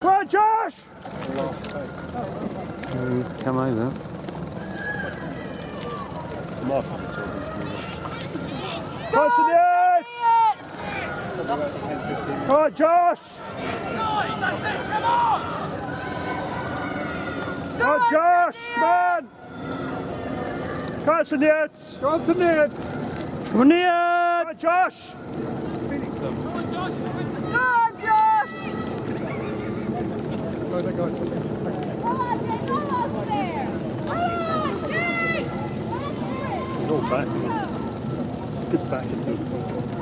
Come on, Josh! He's come over. Concentrate! Come on, Josh! Come on, Josh! Come on! Concentrate! Concentrate! Come on, Ian! Come on, Josh! Go on, Josh! Go back. Good back.